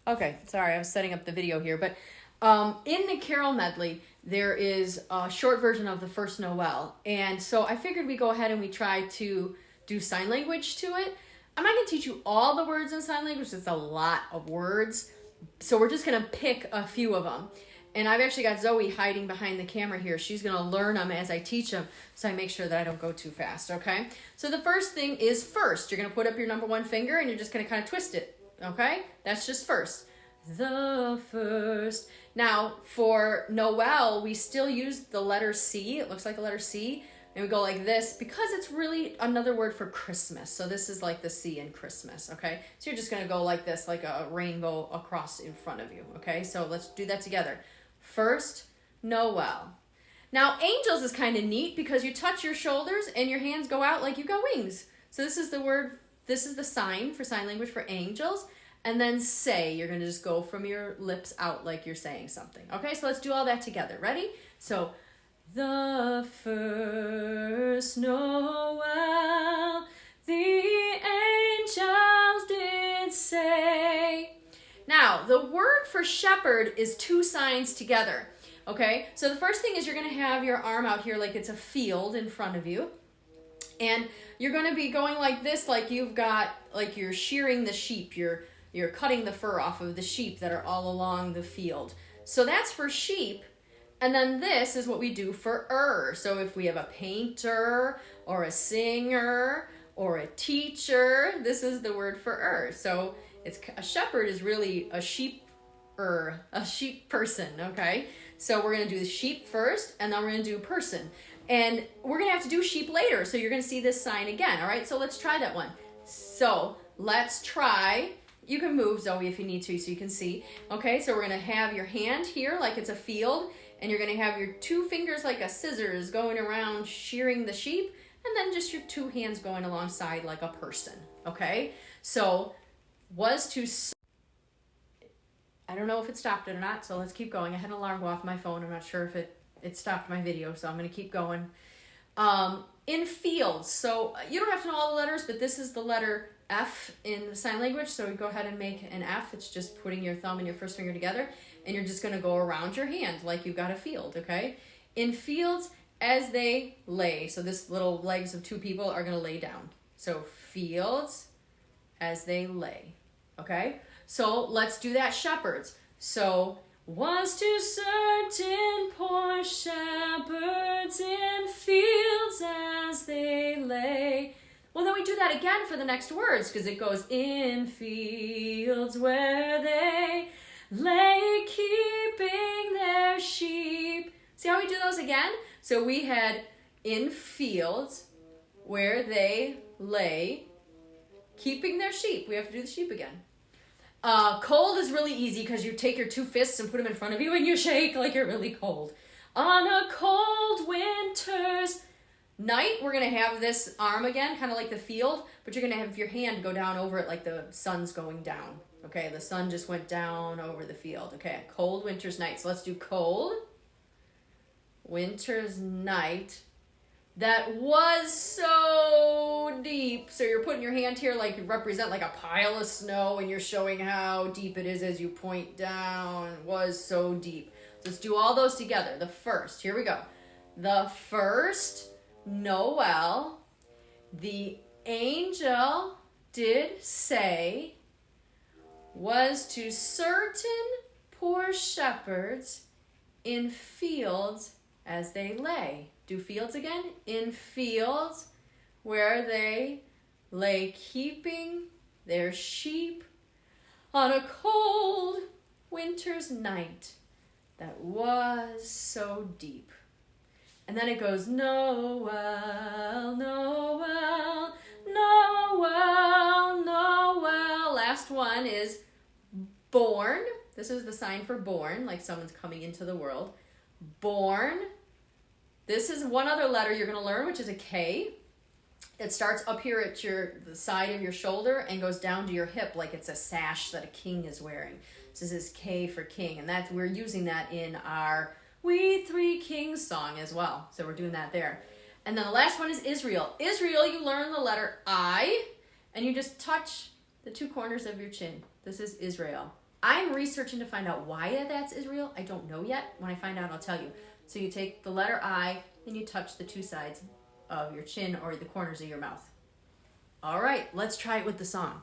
Okay, sorry, I was setting up the video here, but in the carol medley, there is a short version of the first Noel, and so I figured we go ahead and we try to do sign language to it. I'm not going to teach you all the words in sign language, it's a lot of words, so we're just going to pick a few of them. And I've actually got Zoe hiding behind the camera here. She's going to learn them as I teach them, so I make sure that I don't go too fast, okay? So the first thing is first. You're going to put up your number one finger, and you're just going to kind of twist it, okay? That's just first. The first. Now, for Noel, we still use the letter C. It looks like a letter C. And we go like this because it's really another word for Christmas. So this is like the C in Christmas, okay? So you're just going to go like this, like a rainbow across in front of you, okay? So let's do that together. First, Noel. Now, angels is kind of neat because you touch your shoulders and your hands go out like you got wings. So this is the word, this is the sign for sign language for angels. And then say, you're going to just go from your lips out like you're saying something. Okay, so let's do all that together. Ready? So, the first Noel, the angels did say. Now, the word for shepherd is two signs together. Okay, so the first thing is you're going to have your arm out here like it's a field in front of you. And you're going to be going like this, like you've got, like you're shearing the sheep. You're cutting the fur off of the sheep that are all along the field. So that's for sheep. And then this is what we do for So if we have a painter or a singer or a teacher, this is the word for So it's a shepherd is really a sheep person, okay? So we're going to do the sheep first, and then we're going to do person. And we're going to have to do sheep later, so you're going to see this sign again, all right? So let's try that one. So let's try. You can move, Zoe, if you need to so you can see. Okay, so we're going to have your hand here like it's a field, and you're going to have your two fingers like a scissors going around shearing the sheep, and then just your two hands going alongside like a person, okay? So, was to... I don't know if it stopped it or not, so let's keep going. I had an alarm go off my phone. I'm not sure if it stopped my video, so I'm going to keep going. In fields, so you don't have to know all the letters, but this is the letter F in the sign language, so we go ahead and make an F. It's just putting your thumb and your first finger together, and you're just going to go around your hand like you've got a field, okay? In fields, as they lay, so this little legs of two people are going to lay down. So fields, as they lay, okay? So let's do that shepherds. So, was to certain poor shepherds in fields as they lay. Well, then we do that again for the next words because it goes in fields where they lay keeping their sheep. See how we do those again? So we had in fields where they lay keeping their sheep. We have to do the sheep again. Cold is really easy because you take your two fists and put them in front of you and you shake like you're really cold. On a cold winter's night, we're going to have this arm again, kind of like the field, but you're going to have your hand go down over it like the sun's going down. Okay, the sun just went down over the field. Okay, cold winter's night. So let's do cold winter's night. That was so deep. So you're putting your hand here like you represent like a pile of snow and you're showing how deep it is as you point down. It was so deep. Let's do all those together. The first, here we go. The first Noel, the angel did say, was to certain poor shepherds in fields as they lay. Do fields again. In fields where they lay keeping their sheep on a cold winter's night that was so deep. And then it goes, Noel, Noel, Noel, Noel. Last one is born. This is the sign for born, like someone's coming into the world. Born. This is one other letter you're going to learn, which is a K. It starts up here at the side of your shoulder and goes down to your hip like it's a sash that a king is wearing. This is K for king, and we're using that in our We Three Kings song as well. So we're doing that there. And then the last one is Israel. Israel, you learn the letter I, and you just touch the two corners of your chin. This is Israel. I'm researching to find out why that is real. I don't know yet. When I find out, I'll tell you. So you take the letter I and you touch the two sides of your chin or the corners of your mouth. All right, let's try it with the song.